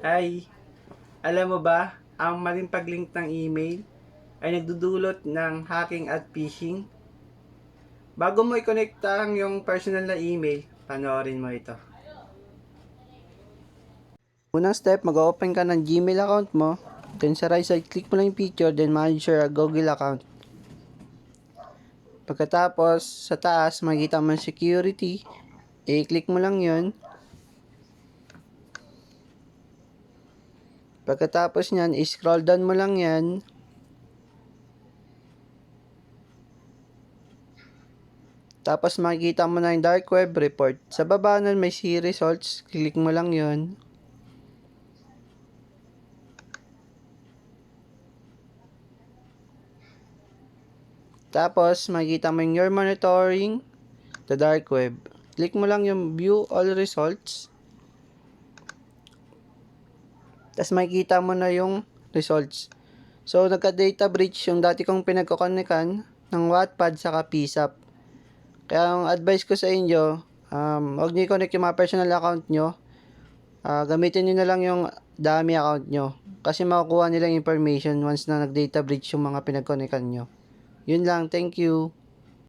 Hi! Alam mo ba, ang maling paglink ng email ay nagdudulot ng hacking at phishing? Bago mo i-connect ang yung personal na email, panoorin mo ito. Unang step, mag-open ka ng Gmail account mo. Then sa right side, click mo lang yung picture, then manage your Google account. Pagkatapos, sa taas, makikita mo yung security. I-click mo lang yun. Pagkatapos nyan, i-scroll down mo lang yan. Tapos makikita mo na yung dark web report. Sa baba nun may see results. Click mo lang yun. Tapos makikita mo yung your monitoring the dark web. Click mo lang yung view all results. Tapos makikita mo na yung results. So nagka-data breach yung dati kong pinagkoconnectan ng Wattpad sa PSAP. Kaya ang advice ko sa inyo, huwag niyo i-connect yung mga personal account nyo. Gamitin niyo na lang yung dummy account nyo. Kasi makukuha nila yung information once na nag-data breach yung mga pinag-connectan nyo. Yun lang, thank you.